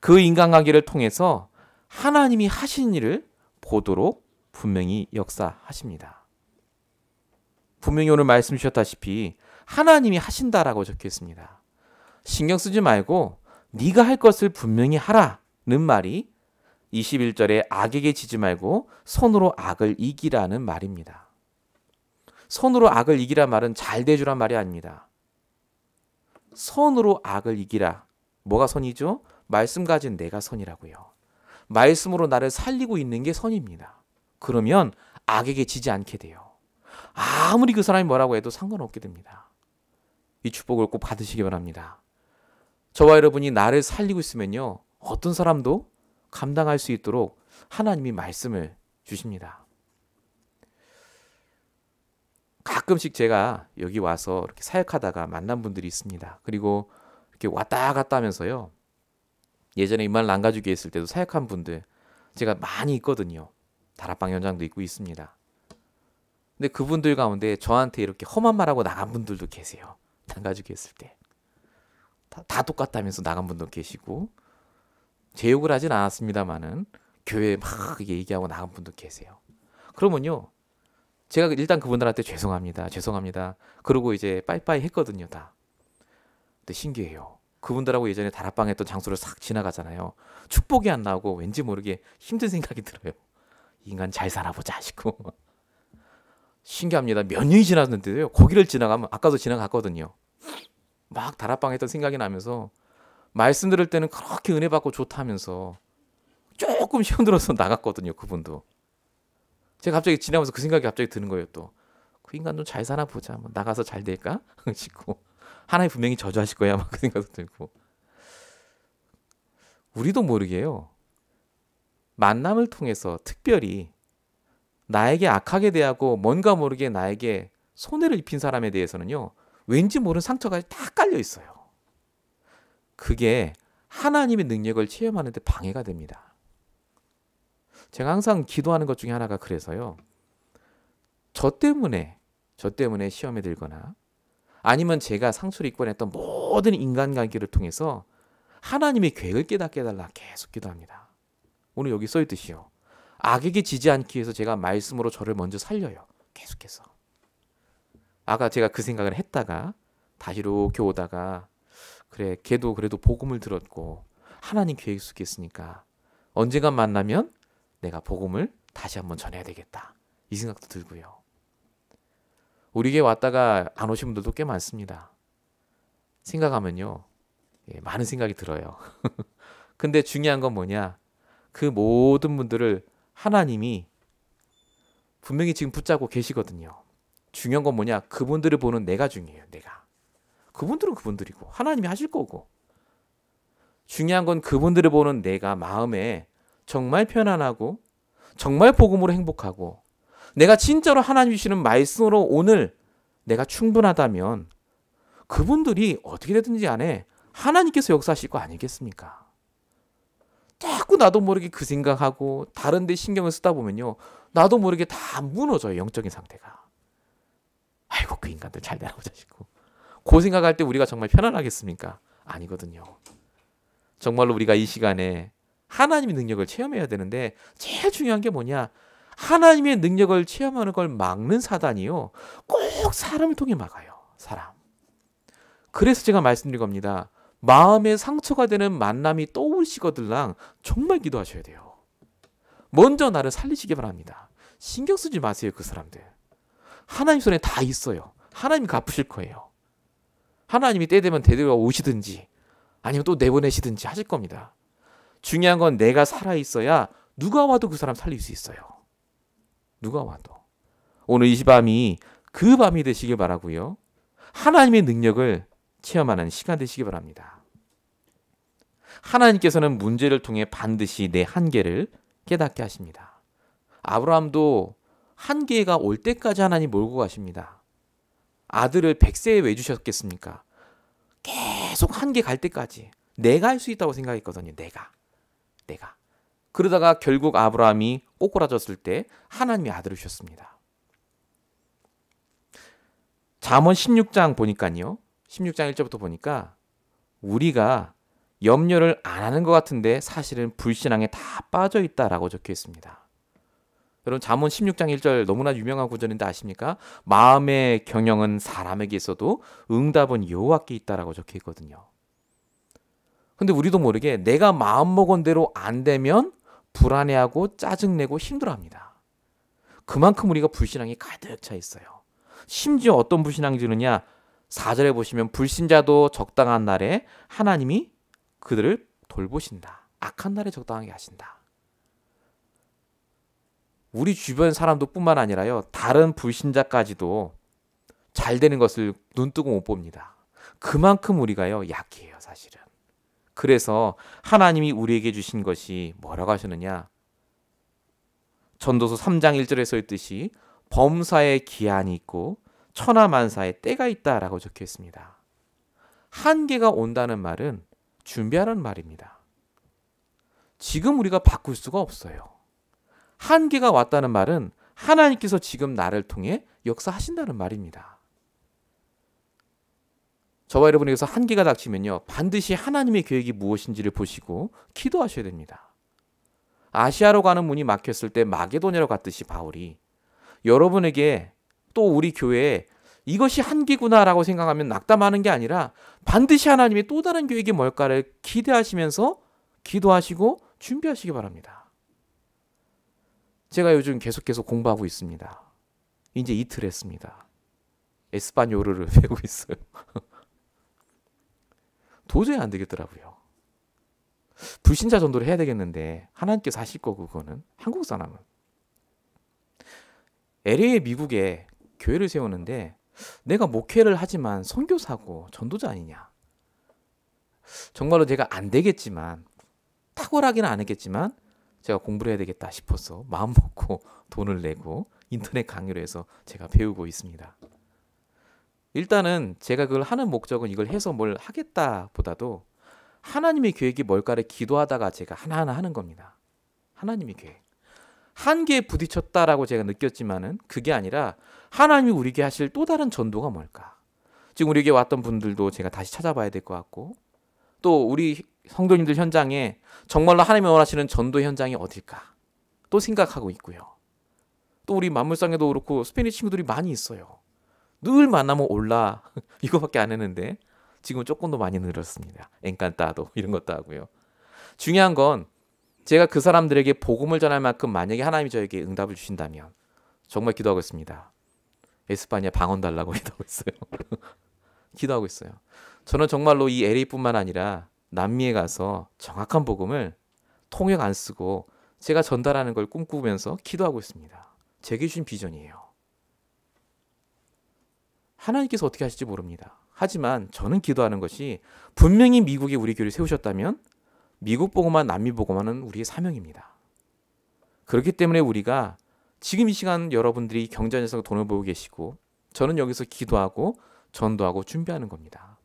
A: 그 인간관계를 통해서 하나님이 하신 일을 보도록 분명히 역사하십니다. 분명히 오늘 말씀 주셨다시피 하나님이 하신다라고 적혀 있습니다. 신경 쓰지 말고 네가 할 것을 분명히 하라는 말이 21절에 악에게 지지 말고 손으로 악을 이기라는 말입니다. 손으로 악을 이기란 말은 잘 대주란 말이 아닙니다. 손으로 악을 이기라. 뭐가 선이죠? 말씀 가진 내가 선이라고요. 말씀으로 나를 살리고 있는 게 선입니다. 그러면 악에게 지지 않게 돼요. 아무리 그 사람이 뭐라고 해도 상관없게 됩니다. 이 축복을 꼭 받으시기 바랍니다. 저와 여러분이 나를 살리고 있으면요. 어떤 사람도 감당할 수 있도록 하나님이 말씀을 주십니다. 가끔씩 제가 여기 와서 이렇게 사역하다가 만난 분들이 있습니다. 그리고 이렇게 왔다 갔다 하면서요. 예전에 임마을 난가주기에 있을 때도 사역한 분들 제가 많이 있거든요. 다락방 현장도 있고 있습니다. 근데 그분들 가운데 저한테 이렇게 험한 말하고 나간 분들도 계세요. 난가주기에 있을 때. 다 똑같다면서 나간 분도 계시고 제 욕을 하진 않았습니다만은 교회에 막 얘기하고 나간 분도 계세요. 그러면요. 제가 일단 그분들한테 죄송합니다. 그러고 이제 빠이빠이 했거든요. 다. 근데 신기해요. 그분들하고 예전에 다락방 했던 장소를 싹 지나가잖아요. 축복이 안 나오고 왠지 모르게 힘든 생각이 들어요. 인간 잘 살아보자 싶고. 신기합니다. 몇 년이 지났는데요. 거기를 지나가면 아까도 지나갔거든요. 막 다락방 했던 생각이 나면서 말씀 들을 때는 그렇게 은혜 받고 좋다면서 조금 힘들어서 나갔거든요. 그분도. 제가 갑자기 지나면서 그 생각이 갑자기 드는 거예요. 또 그 인간 좀 잘 사나 보자. 뭐 나가서 잘 될까 싶고 하나님 분명히 저주하실 거야. 막 그 생각도 들고. 우리도 모르게요. 만남을 통해서 특별히 나에게 악하게 대하고 뭔가 모르게 나에게 손해를 입힌 사람에 대해서는요. 왠지 모르는 상처가 다 깔려 있어요. 그게 하나님의 능력을 체험하는 데 방해가 됩니다. 제가 항상 기도하는 것 중에 하나가 그래서요. 저 때문에 시험에 들거나 아니면 제가 상처를 입고 했던 모든 인간관계를 통해서 하나님의 계획을 깨닫게 해달라 계속 기도합니다. 오늘 여기 써있듯이요. 악에게 지지 않기 위해서 제가 말씀으로 저를 먼저 살려요. 계속해서. 아까 제가 그 생각을 했다가 다시 이렇게 오다가 그래 걔도 그래도 복음을 들었고 하나님 계획 속에 있으니까 언젠가 만나면 내가 복음을 다시 한번 전해야 되겠다. 이 생각도 들고요. 우리에게 왔다가 안 오신 분들도 꽤 많습니다. 생각하면요. 많은 생각이 들어요. 근데 중요한 건 뭐냐. 그 모든 분들을 하나님이 분명히 지금 붙잡고 계시거든요. 중요한 건 뭐냐? 그분들을 보는 내가 중요해요. 내가. 그분들은 그분들이고 하나님이 하실 거고. 중요한 건 그분들을 보는 내가 마음에 정말 편안하고 정말 복음으로 행복하고 내가 진짜로 하나님 주시는 말씀으로 오늘 내가 충분하다면 그분들이 어떻게 되든지 간에 하나님께서 역사하실 거 아니겠습니까? 자꾸 나도 모르게 그 생각하고 다른 데 신경을 쓰다 보면요. 나도 모르게 다 무너져요. 영적인 상태가. 아이고 그 인간들 잘 되나 보자 싶고. 그 생각할 때 우리가 정말 편안하겠습니까? 아니거든요. 정말로 우리가 이 시간에 하나님의 능력을 체험해야 되는데 제일 중요한 게 뭐냐? 하나님의 능력을 체험하는 걸 막는 사단이요. 꼭 사람을 통해 막아요. 사람. 그래서 제가 말씀드린 겁니다. 마음에 상처가 되는 만남이 떠오르시거들랑 정말 기도하셔야 돼요. 먼저 나를 살리시기 바랍니다. 신경 쓰지 마세요. 그 사람들. 하나님 손에 다 있어요. 하나님이 갚으실 거예요. 하나님이 때 되면 데려가 오시든지 아니면 또 내보내시든지 하실 겁니다. 중요한 건 내가 살아있어야 누가 와도 그 사람 살릴 수 있어요. 누가 와도. 오늘 이 밤이 그 밤이 되시길 바라고요. 하나님의 능력을 체험하는 시간 되시기 바랍니다. 하나님께서는 문제를 통해 반드시 내 한계를 깨닫게 하십니다. 아브라함도 한계가 올 때까지 하나님 몰고 가십니다. 아들을 100세에 왜 주셨겠습니까? 계속 한계 갈 때까지 내가 할 수 있다고 생각했거든요. 내가. 그러다가 결국 아브라함이 꼬꾸라졌을 때 하나님이 아들을 주셨습니다. 잠언 16장 보니까요. 16장 1절부터 보니까 우리가 염려를 안 하는 것 같은데 사실은 불신앙에 다 빠져 있다라고 적혀 있습니다. 여러분 잠언 16장 1절 너무나 유명한 구절인데 아십니까? 마음의 경영은 사람에게 있어도 응답은 여호와께 있다라고 적혀 있거든요. 근데 우리도 모르게 내가 마음먹은 대로 안 되면 불안해하고 짜증내고 힘들어합니다. 그만큼 우리가 불신앙이 가득 차 있어요. 심지어 어떤 불신앙이 드느냐? 4절에 보시면 불신자도 적당한 날에 하나님이 그들을 돌보신다. 악한 날에 적당하게 하신다. 우리 주변 사람도 뿐만 아니라요. 다른 불신자까지도 잘 되는 것을 눈뜨고 못 봅니다. 그만큼 우리가요. 약해요. 사실은. 그래서 하나님이 우리에게 주신 것이 뭐라고 하셨느냐? 전도서 3장 1절에 써 있듯이 범사에 기한이 있고 천하만사에 때가 있다라고 적혀 있습니다. 한계가 온다는 말은 준비하라는 말입니다. 지금 우리가 바꿀 수가 없어요. 한계가 왔다는 말은 하나님께서 지금 나를 통해 역사하신다는 말입니다. 저와 여러분에게서 한계가 닥치면요. 반드시 하나님의 계획이 무엇인지를 보시고 기도하셔야 됩니다. 아시아로 가는 문이 막혔을 때 마게도냐로 갔듯이 바울이 여러분에게 또 우리 교회에 이것이 한계구나라고 생각하면 낙담하는 게 아니라 반드시 하나님의 또 다른 계획이 뭘까를 기대하시면서 기도하시고 준비하시기 바랍니다. 제가 요즘 계속 공부하고 있습니다. 이제 이틀 했습니다. 에스파뇰어를 배우고 있어요. 도저히 안 되겠더라고요. 불신자 전도를 해야 되겠는데 하나님께서 하실 거고 그거는 한국 사람은. LA 미국에 교회를 세우는데 내가 목회를 하지만 선교사고 전도자 아니냐. 정말로 제가 안 되겠지만 탁월하기는 않겠지만 제가 공부를 해야 되겠다 싶어서 마음 먹고 돈을 내고 인터넷 강의로 해서 제가 배우고 있습니다. 일단은 제가 그걸 하는 목적은 이걸 해서 뭘 하겠다 보다도 하나님의 계획이 뭘까를 기도하다가 제가 하나하나 하는 겁니다. 하나님의 계획. 한계에 부딪혔다라고 제가 느꼈지만은 그게 아니라 하나님이 우리에게 하실 또 다른 전도가 뭘까? 지금 우리에게 왔던 분들도 제가 다시 찾아봐야 될 것 같고 또 우리 성도님들 현장에 정말로 하나님이 원하시는 전도 현장이 어딜까? 또 생각하고 있고요. 또 우리 만물상에도 그렇고 스페인 친구들이 많이 있어요. 늘 만나면 올라 이거밖에 안 했는데 지금 조금 더 많이 늘었습니다. 엔칸타도 이런 것도 하고요. 중요한 건 제가 그 사람들에게 복음을 전할 만큼 만약에 하나님이 저에게 응답을 주신다면 정말 기도하고 있습니다. 에스파냐 방언 달라고 기도하고 있어요. 기도하고 있어요. 저는 정말로 이 LA뿐만 아니라 남미에 가서 정확한 복음을 통역 안 쓰고 제가 전달하는 걸 꿈꾸면서 기도하고 있습니다.
B: 제게 주신 비전이에요. 하나님께서 어떻게 하실지 모릅니다. 하지만 저는 기도하는 것이 분명히 미국에 우리 교회를 세우셨다면 미국 복음화, 남미 복음화는 우리의 사명입니다. 그렇기 때문에 우리가 지금 이 시간 여러분들이 경전에서 돈을 벌고 계시고 저는 여기서 기도하고 전도하고 준비하는 겁니다.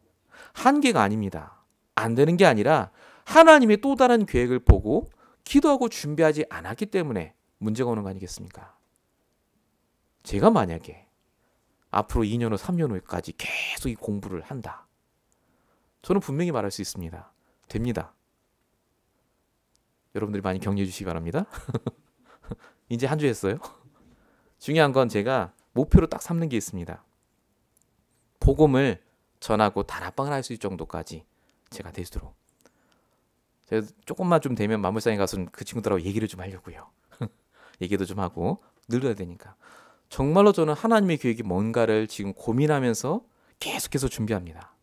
B: 한계가 아닙니다. 안 되는 게 아니라 하나님의 또 다른 계획을 보고 기도하고 준비하지 않았기 때문에 문제가 오는 거 아니겠습니까? 제가 만약에 앞으로 2년 후, 3년 후까지 계속 이 공부를 한다. 저는 분명히 말할 수 있습니다. 됩니다. 여러분들이 많이 격려해 주시기 바랍니다. 이제 한 주 했어요. 중요한 건 제가 목표로 딱 삼는 게 있습니다. 복음을 전하고 다락방을 할 수 있을 정도까지 제가 되도록. 제가 조금만 좀 되면 마물상에 가서 그 친구들하고 얘기를 좀 하려고요. 얘기도 좀 하고 늘려야 되니까. 정말로 저는 하나님의 계획이 뭔가를 지금 고민하면서 계속해서 준비합니다.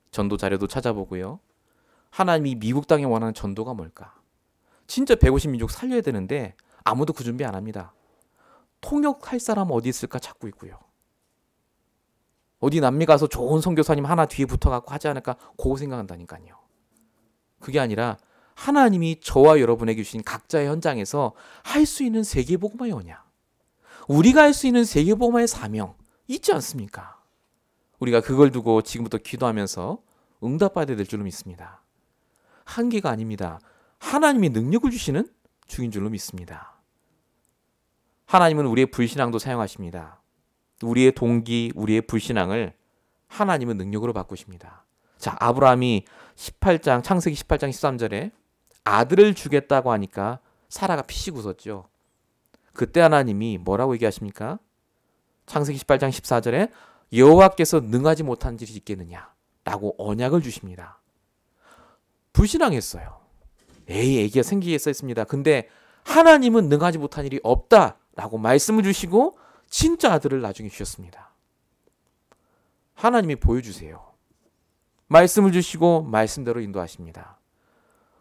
B: 전도 자료도 찾아보고요. 하나님이 미국 땅에 원하는 전도가 뭘까? 진짜 150민족 살려야 되는데 아무도 그 준비 안 합니다. 통역할 사람 어디 있을까 찾고 있고요. 어디 남미 가서 좋은 선교사님 하나 뒤에 붙어갖고 하지 않을까 그거 생각한다니까요. 그게 아니라 하나님이 저와 여러분에게 주신 각자의 현장에서 할 수 있는 세계복음화의 언약, 우리가 할 수 있는 세계복음화의 사명 있지 않습니까? 우리가 그걸 두고 지금부터 기도하면서 응답받아야 될 줄로 믿습니다. 한계가 아닙니다. 하나님이 능력을 주시는 중인 줄로 믿습니다. 하나님은 우리의 불신앙도 사용하십니다. 우리의 동기, 우리의 불신앙을 하나님은 능력으로 바꾸십니다. 자, 아브라함이 창세기 18장 13절에 아들을 주겠다고 하니까 사라가 피식 웃었죠. 그때 하나님이 뭐라고 얘기하십니까? 창세기 18장 14절에 여호와께서 능하지 못한 일이 있겠느냐 라고 언약을 주십니다. 불신앙했어요. 애기가 생기겠어 했습니다. 근데 하나님은 능하지 못한 일이 없다라고 말씀을 주시고 진짜 아들을 나중에 주셨습니다. 하나님이 보여주세요. 말씀을 주시고 말씀대로 인도하십니다.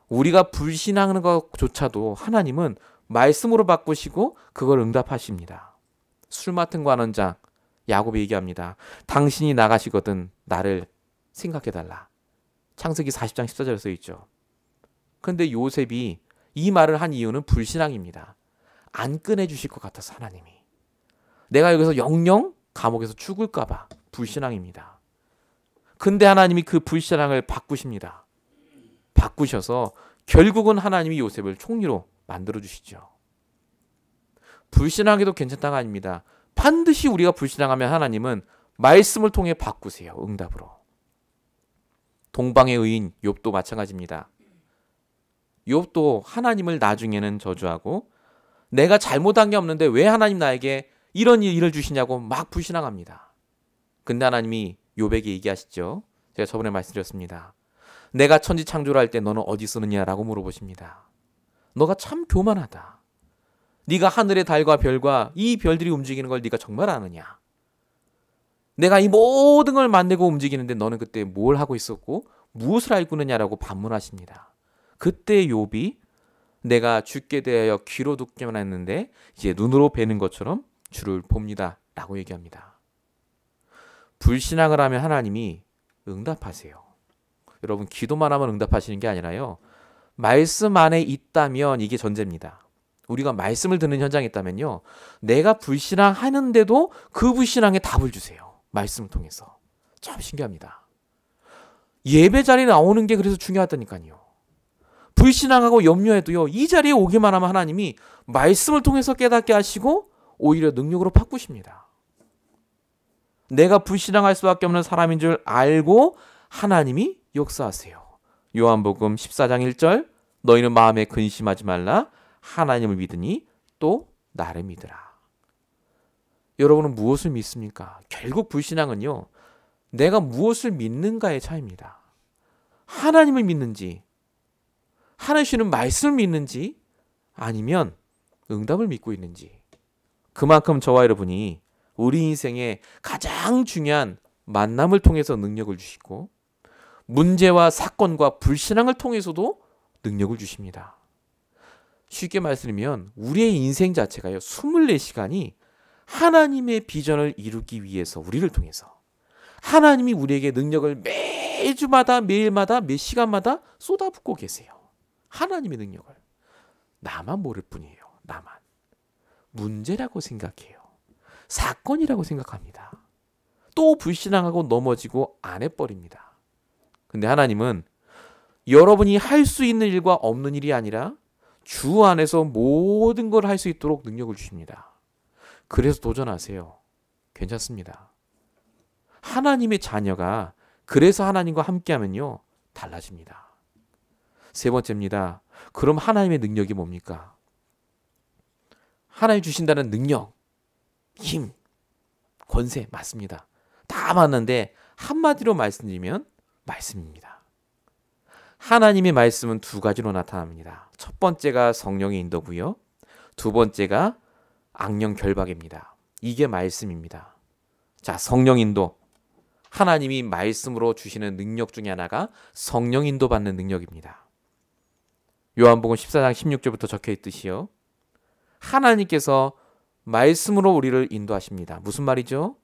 B: 우리가 불신앙하는 것조차도 하나님은 말씀으로 바꾸시고 그걸 응답하십니다. 술 맡은 관원장 야곱이 얘기합니다. 당신이 나가시거든 나를 생각해달라. 창세기 40장 14절에 써 있죠. 그런데 요셉이 이 말을 한 이유는 불신앙입니다. 안 꺼내주실 것 같아서 하나님이. 내가 여기서 영영 감옥에서 죽을까 봐 불신앙입니다. 근데 하나님이 그 불신앙을 바꾸십니다. 바꾸셔서 결국은 하나님이 요셉을 총리로 만들어주시죠. 불신앙해도 괜찮다가 아닙니다. 반드시 우리가 불신앙하면 하나님은 말씀을 통해 바꾸세요. 응답으로. 동방의 의인 욥도 마찬가지입니다. 욥도 하나님을 나중에는 저주하고 내가 잘못한 게 없는데 왜 하나님 나에게 이런 일을 주시냐고 막 불신앙합니다. 근데 하나님이 욥에게 얘기하시죠. 제가 저번에 말씀드렸습니다. 내가 천지 창조를 할 때 너는 어디 있었느냐라고 물어보십니다. 너가 참 교만하다. 네가 하늘의 달과 별과 이 별들이 움직이는 걸 네가 정말 아느냐? 내가 이 모든 걸 만들고 움직이는데 너는 그때 뭘 하고 있었고 무엇을 알고 있느냐라고 반문하십니다. 그때 욥이 내가 죽게 대하여 귀로 듣기만 했는데 이제 눈으로 뵈는 것처럼 주를 봅니다 라고 얘기합니다. 불신앙을 하면 하나님이 응답하세요. 여러분 기도만 하면 응답하시는 게 아니라요. 말씀 안에 있다면 이게 전제입니다. 우리가 말씀을 듣는 현장에 있다면요. 내가 불신앙하는데도 그 불신앙에 답을 주세요. 말씀을 통해서. 참 신기합니다. 예배 자리에 나오는 게 그래서 중요하다니까요. 불신앙하고 염려해도요. 이 자리에 오기만 하면 하나님이 말씀을 통해서 깨닫게 하시고 오히려 능력으로 바꾸십니다. 내가 불신앙할 수밖에 없는 사람인 줄 알고 하나님이 역사하세요. 요한복음 14장 1절 너희는 마음에 근심하지 말라 하나님을 믿으니 또 나를 믿으라. 여러분은 무엇을 믿습니까? 결국 불신앙은요. 내가 무엇을 믿는가의 차이입니다. 하나님을 믿는지 하나님 주시는 말씀을 믿는지 아니면 응답을 믿고 있는지 그만큼 저와 여러분이 우리 인생의 가장 중요한 만남을 통해서 능력을 주시고 문제와 사건과 불신앙을 통해서도 능력을 주십니다. 쉽게 말씀드리면 우리의 인생 자체가요. 24시간이 하나님의 비전을 이루기 위해서 우리를 통해서 하나님이 우리에게 능력을 매주마다 매일마다 매 시간마다 쏟아붓고 계세요. 하나님의 능력을. 나만 모를 뿐이에요. 나만. 문제라고 생각해요. 사건이라고 생각합니다. 또 불신앙하고 넘어지고 안 해버립니다. 근데 하나님은 여러분이 할 수 있는 일과 없는 일이 아니라 주 안에서 모든 걸 할 수 있도록 능력을 주십니다. 그래서 도전하세요. 괜찮습니다. 하나님의 자녀가 그래서 하나님과 함께하면요 달라집니다. 세 번째입니다. 그럼 하나님의 능력이 뭡니까? 하나님 주신다는 능력, 힘, 권세 맞습니다. 다 맞는데 한마디로 말씀드리면 말씀입니다. 하나님의 말씀은 두 가지로 나타납니다. 첫 번째가 성령의 인도고요. 두 번째가 악령 결박입니다. 이게 말씀입니다. 자, 성령 인도. 하나님이 말씀으로 주시는 능력 중에 하나가 성령 인도 받는 능력입니다. 요한복음 14장 16절부터 적혀 있듯이요. 하나님께서 말씀으로 우리를 인도하십니다. 무슨 말이죠?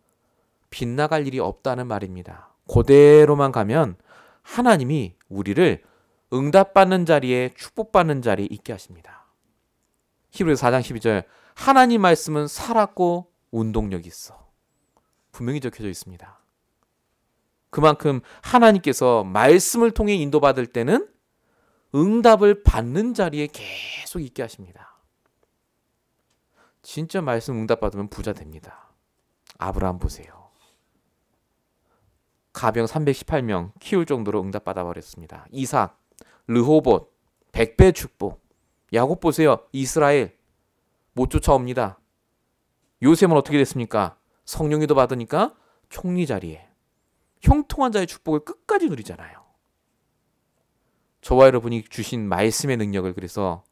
B: 빗나갈 일이 없다는 말입니다. 그대로만 가면 하나님이 우리를 응답받는 자리에 축복받는 자리에 있게 하십니다. 히브리서 4장 12절 하나님 말씀은 살았고 운동력이 있어. 분명히 적혀져 있습니다. 그만큼 하나님께서 말씀을 통해 인도받을 때는 응답을 받는 자리에 계속 있게 하십니다. 진짜 말씀 응답받으면 부자 됩니다. 아브라함 보세요. 가병 318명 키울 정도로 응답받아 버렸습니다. 이삭, 르호봇, 100배 축복. 야곱 보세요. 이스라엘 못 쫓아옵니다. 요셉은 어떻게 됐습니까? 성령이도 받으니까 총리 자리에 형통한 자의 축복을 끝까지 누리잖아요. 저와 여러분이 주신 말씀의 능력을 그래서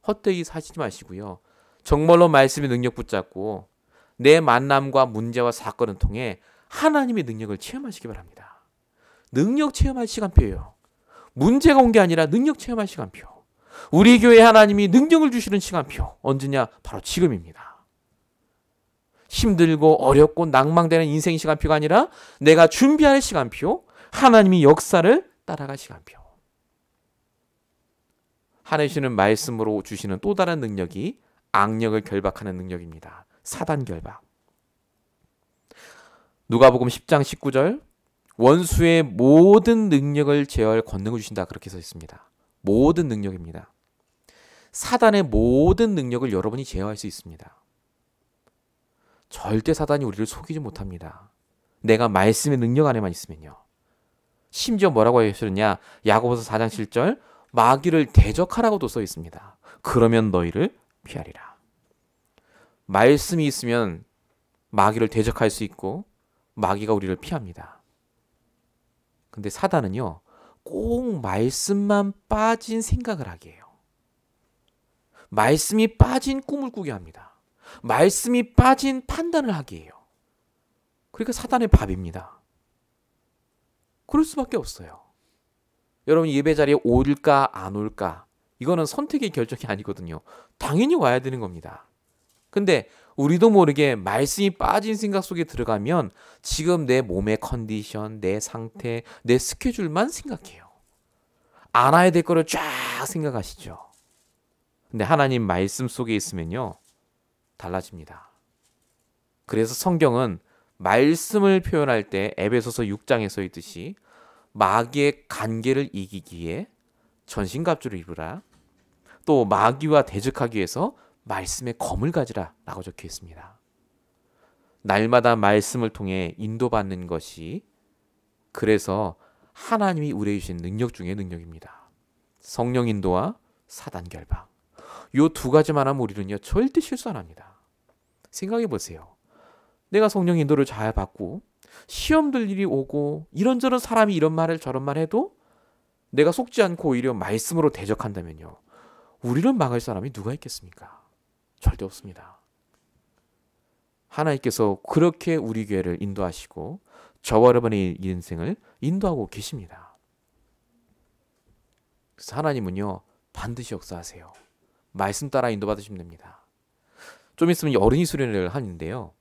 B: 헛되이 사시지 마시고요. 정말로 말씀의 능력 붙잡고 내 만남과 문제와 사건을 통해 하나님의 능력을 체험하시기 바랍니다. 능력 체험할 시간표예요. 문제가 온 게 아니라 능력 체험할 시간표. 우리 교회 하나님이 능력을 주시는 시간표. 언제냐? 바로 지금입니다. 힘들고 어렵고 낭망되는 인생 시간표가 아니라 내가 준비할 시간표. 하나님이 역사를 따라갈 시간표. 하나님은 말씀으로 주시는 또 다른 능력이 악력을 결박하는 능력입니다. 사단 결박. 누가복음 10장 19절 원수의 모든 능력을 제어할 권능을 주신다 그렇게 써 있습니다. 모든 능력입니다. 사단의 모든 능력을 여러분이 제어할 수 있습니다. 절대 사단이 우리를 속이지 못합니다. 내가 말씀의 능력 안에만 있으면요. 심지어 뭐라고 하셨느냐? 야고보서 4장 7절 마귀를 대적하라고도 써 있습니다. 그러면 너희를 피하리라. 말씀이 있으면 마귀를 대적할 수 있고 마귀가 우리를 피합니다. 근데 사단은요. 꼭 말씀만 빠진 생각을 하게 해요. 말씀이 빠진 꿈을 꾸게 합니다. 말씀이 빠진 판단을 하게 해요. 그러니까 사단의 밥입니다. 그럴 수밖에 없어요. 여러분 예배 자리에 올까 안 올까 이거는 선택의 결정이 아니거든요. 당연히 와야 되는 겁니다. 근데 우리도 모르게 말씀이 빠진 생각 속에 들어가면 지금 내 몸의 컨디션, 내 상태, 내 스케줄만 생각해요. 안 와야 될 거를 쫙 생각하시죠. 근데 하나님 말씀 속에 있으면요. 달라집니다. 그래서 성경은 말씀을 표현할 때 에베소서 6장에 써 있듯이 마귀의 간계를 이기기에 전신갑주를 입으라. 또 마귀와 대적하기 위해서 말씀의 검을 가지라 라고 적혀 있습니다. 날마다 말씀을 통해 인도받는 것이 그래서 하나님이 우리에게 주신 능력 중의 능력입니다. 성령 인도와 사단 결박. 이 두 가지만 하면 우리는요 절대 실수 안 합니다. 생각해 보세요. 내가 성령 인도를 잘 받고 시험들 일이 오고 이런저런 사람이 이런 말을 저런 말 해도 내가 속지 않고 오히려 말씀으로 대적한다면요. 우리를 막을 사람이 누가 있겠습니까? 절대 없습니다. 하나님께서 그렇게 우리 교회를 인도하시고 저와 여러분의 인생을 인도하고 계십니다. 그래서 하나님은요. 반드시 역사하세요. 말씀 따라 인도받으시면 됩니다. 좀 있으면 어른이 수련회를 하는데요.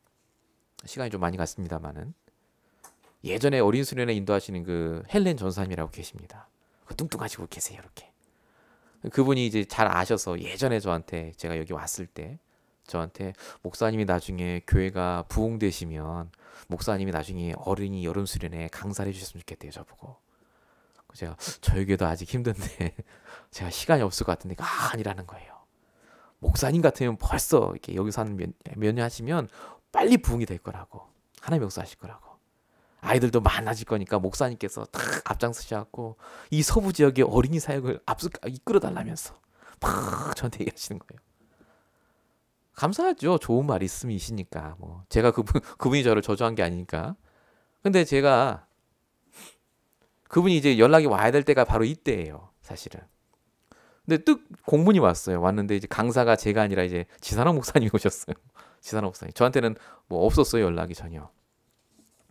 A: 시간이 좀 많이 갔습니다만은 예전에 어린 수련회 인도하시는 그 헬렌 전사님이라고 계십니다. 뚱뚱하시고 계세요 이렇게. 그분이 이제 잘 아셔서 예전에 저한테 제가 여기 왔을 때 저한테 목사님이 나중에 교회가 부흥되시면 목사님이 나중에 어린이 여름 수련회 강사를 해주셨으면 좋겠대요 저보고. 제가 저에게도 아직 힘든데 제가 시간이 없을 것 같은데 아니라는 거예요. 목사님 같으면 벌써 이렇게 여기서 한 몇 년 하시면 빨리 부흥이 될 거라고. 하나님 역사하실 거라고. 아이들도 많아질 거니까 목사님께서 다 앞장서셔갖고 이 서부 지역의 어린이 사역을 이끌어달라면서 막 저한테 얘기하시는 거예요. 감사하죠. 좋은 말 있음이시니까. 뭐 제가 그분이 저를 저주한 게 아니니까. 근데 제가 그분이 이제 연락이 와야 될 때가 바로 이때예요. 사실은. 근데 뚝 공문이 왔어요. 왔는데 이제 강사가 제가 아니라 이제 지산학 목사님이 오셨어요. 지산학 목사님. 저한테는 뭐 없었어요. 연락이 전혀.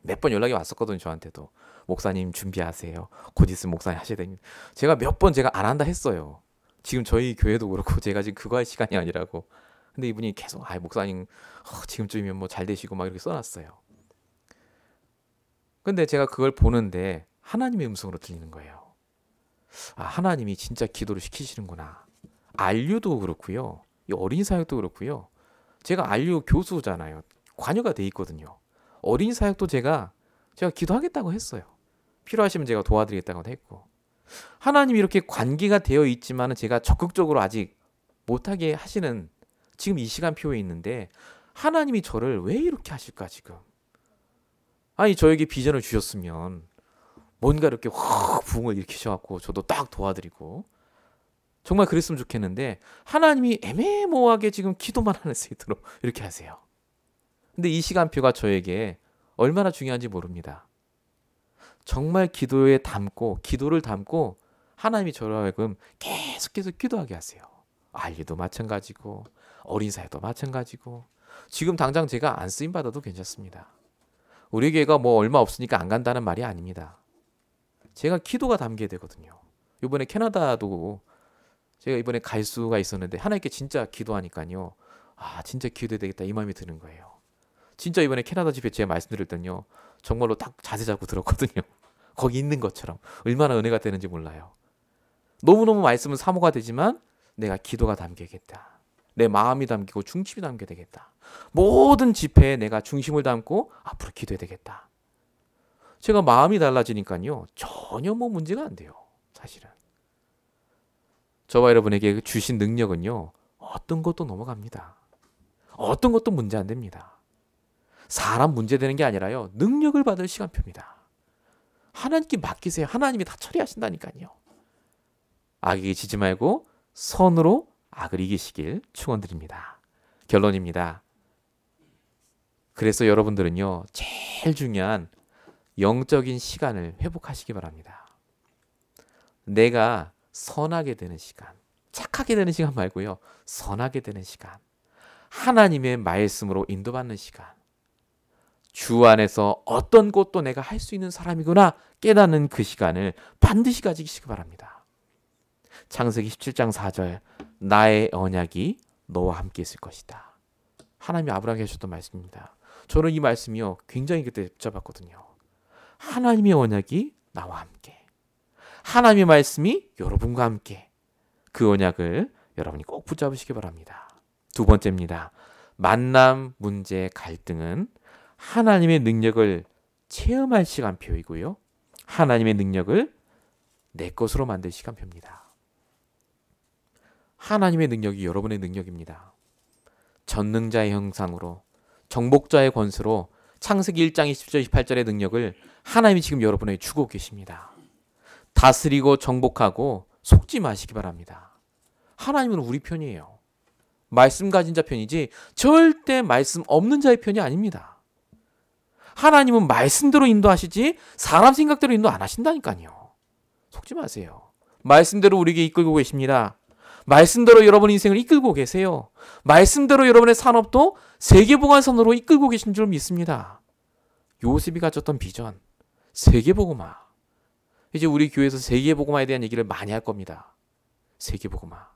A: 몇 번 연락이 왔었거든요. 저한테도. 목사님 준비하세요. 곧 있으면 목사님 하셔야 됩니다. 제가 몇 번 제가 안 한다 했어요. 지금 저희 교회도 그렇고 제가 지금 그거 할 시간이 아니라고. 근데 이분이 계속 목사님 지금쯤이면 뭐 잘 되시고 막 이렇게 써놨어요. 근데 제가 그걸 보는데 하나님의 음성으로 들리는 거예요. 하나님이 진짜 기도를 시키시는구나. 안류도 그렇고요. 이 어린이 사역도 그렇고요. 제가 안류 교수잖아요. 관여가 돼 있거든요. 어린이 사역도 제가 기도하겠다고 했어요. 필요하시면 제가 도와드리겠다고 했고. 하나님이 이렇게 관계가 되어 있지만 제가 적극적으로 아직 못하게 하시는 지금 이 시간표에 있는데 하나님이 저를 왜 이렇게 하실까 지금. 아니 저에게 비전을 주셨으면 뭔가 이렇게 확 부흥을 일으키셔갖고 저도 딱 도와드리고 정말 그랬으면 좋겠는데 하나님이 애매모호하게 지금 기도만 할 수 있도록 이렇게 하세요. 근데 이 시간표가 저에게 얼마나 중요한지 모릅니다. 정말 기도를 담고 하나님이 저를 하여금 계속해서 기도하게 하세요. 알리도 마찬가지고 어린 사회도 마찬가지고 지금 당장 제가 안 쓰임 받아도 괜찮습니다. 우리 교회가 뭐 얼마 없으니까 안 간다는 말이 아닙니다. 제가 기도가 담겨야 되거든요. 이번에 캐나다도 제가 이번에 갈 수가 있었는데 하나님께 진짜 기도하니까요. 진짜 기도해야 되겠다 이 마음이 드는 거예요. 진짜 이번에 캐나다 집회 제가 말씀드렸더니요. 정말로 딱 자세 잡고 들었거든요. 거기 있는 것처럼. 얼마나 은혜가 되는지 몰라요. 너무너무 말씀은 사모가 되지만 내가 기도가 담겨야겠다. 내 마음이 담기고 중심이 담겨야 되겠다. 모든 집회에 내가 중심을 담고 앞으로 기도해야 되겠다. 제가 마음이 달라지니까요. 전혀 뭐 문제가 안 돼요. 사실은. 저와 여러분에게 주신 능력은요. 어떤 것도 넘어갑니다. 어떤 것도 문제 안 됩니다. 사람 문제되는 게 아니라요. 능력을 받을 시간표입니다. 하나님께 맡기세요. 하나님이 다 처리하신다니까요. 악에게 지지 말고 선으로 악을 이기시길 축원드립니다. 결론입니다. 그래서 여러분들은요. 제일 중요한 영적인 시간을 회복하시기 바랍니다. 내가 선하게 되는 시간, 착하게 되는 시간 말고요. 선하게 되는 시간, 하나님의 말씀으로 인도받는 시간, 주 안에서 어떤 것도 내가 할 수 있는 사람이구나 깨닫는 그 시간을 반드시 가지시기 바랍니다. 창세기 17장 4절 나의 언약이 너와 함께 있을 것이다. 하나님이 아브라함에게 하셨던 말씀입니다. 저는 이 말씀이요 굉장히 그때 붙잡았거든요. 하나님의 언약이 나와 함께, 하나님의 말씀이 여러분과 함께, 그 언약을 여러분이 꼭 붙잡으시기 바랍니다. 두 번째입니다. 만남, 문제, 갈등은 하나님의 능력을 체험할 시간표이고요. 하나님의 능력을 내 것으로 만들 시간표입니다. 하나님의 능력이 여러분의 능력입니다. 전능자의 형상으로 정복자의 권세로 창세기 1장 20절 28절의 능력을 하나님이 지금 여러분에게 주고 계십니다. 다스리고 정복하고 속지 마시기 바랍니다. 하나님은 우리 편이에요. 말씀 가진 자 편이지 절대 말씀 없는 자의 편이 아닙니다. 하나님은 말씀대로 인도하시지 사람 생각대로 인도 안 하신다니까요. 속지 마세요. 말씀대로 우리에게 이끌고 계십니다. 말씀대로 여러분 인생을 이끌고 계세요. 말씀대로 여러분의 산업도 세계복음화선으로 이끌고 계신 줄 믿습니다. 요셉이 가졌던 비전, 세계복음화. 이제 우리 교회에서 세계복음화에 대한 얘기를 많이 할 겁니다. 세계복음화.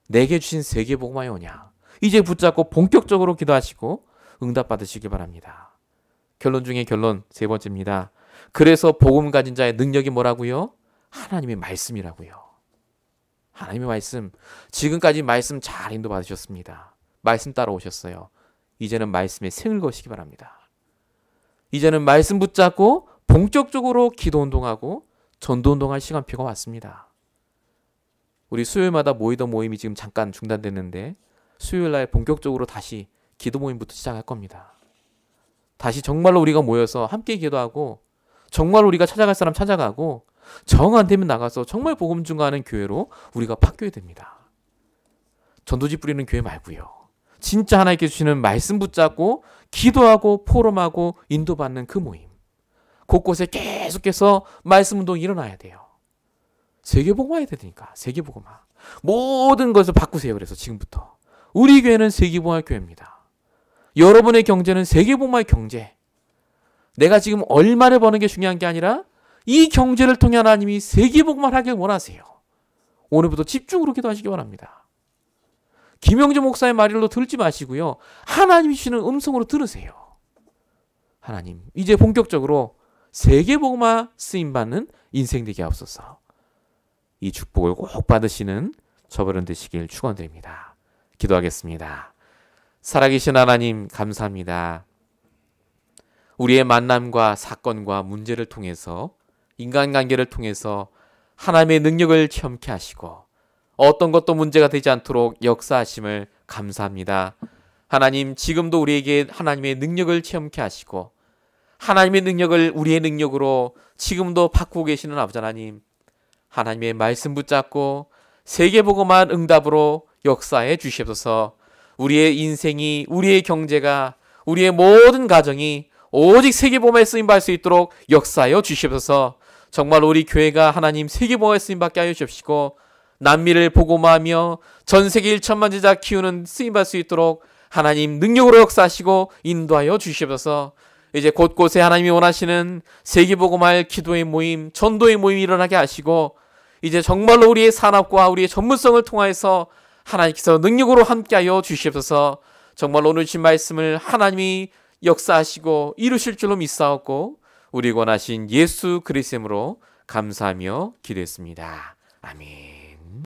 A: 내게 주신 세계복음화의 언약. 이제 붙잡고 본격적으로 기도하시고
B: 응답받으시기 바랍니다. 결론 중에 결론 세 번째입니다. 그래서 복음 가진 자의 능력이 뭐라고요? 하나님의 말씀이라고요. 하나님의 말씀. 지금까지 말씀 잘 인도받으셨습니다. 말씀 따라오셨어요. 이제는 말씀에 생을 거시기 바랍니다. 이제는 말씀 붙잡고 본격적으로 기도 운동하고 전도 운동할 시간표가 왔습니다. 우리 수요일마다 모이던 모임이 지금 잠깐 중단됐는데 수요일 날 본격적으로 다시 기도 모임부터 시작할 겁니다. 다시 정말로 우리가 모여서 함께 기도하고 정말 우리가 찾아갈 사람 찾아가고 정 안 되면 나가서 정말 복음 증거하는 교회로 우리가 바뀌어야 됩니다. 전도지 뿌리는 교회 말고요. 진짜 하나님께 주시는 말씀 붙잡고 기도하고 포럼하고 인도받는 그 모임. 곳곳에 계속해서 말씀 운동이 일어나야 돼요. 세계복음화해야 되니까. 세계복음화. 모든 것을 바꾸세요. 그래서 지금부터. 우리 교회는 세계복음화 교회입니다. 여러분의 경제는 세계복음화의 경제. 내가 지금 얼마를 버는 게 중요한 게 아니라 이 경제를 통해 하나님이 세계복음화를 하길 원하세요. 오늘부터 집중으로 기도하시기 바랍니다. 김영주 목사의 말로 들지 마시고요. 하나님이 주시는 음성으로 들으세요. 하나님, 이제 본격적으로 세계복음화 쓰임받는 인생 되게 하옵소서. 이 축복을 꼭 받으시는 저버른 되시길 축원드립니다. 기도하겠습니다. 살아계신 하나님 감사합니다. 우리의 만남과 사건과 문제를 통해서 인간관계를 통해서 하나님의 능력을 체험케 하시고 어떤 것도 문제가 되지 않도록 역사하심을 감사합니다. 하나님, 지금도 우리에게 하나님의 능력을 체험케 하시고 하나님의 능력을 우리의 능력으로 지금도 바꾸고 계시는 아버지 하나님, 하나님의 말씀 붙잡고 세계복음한 응답으로 역사해 주시옵소서. 우리의 인생이, 우리의 경제가, 우리의 모든 가정이 오직 세계복음에 쓰임받을 수 있도록 역사하여 주시옵소서. 정말 우리 교회가 하나님 세계복음에 쓰임받게 하여 주시옵시고 남미를 복음화하며 전 세계 1천만 제자 키우는 쓰임받을 수 있도록 하나님 능력으로 역사하시고 인도하여 주시옵소서. 이제 곳곳에 하나님이 원하시는 세계복음할 기도의 모임, 전도의 모임이 일어나게 하시고 이제 정말로 우리의 산업과 우리의 전문성을 통하여서 하나님께서 능력으로 함께하여 주시옵소서. 정말 오늘 주신 말씀을 하나님이 역사하시고 이루실 줄로 믿사옵고 우리 원하신 예수 그리스도로 감사하며 기도했습니다. 아멘.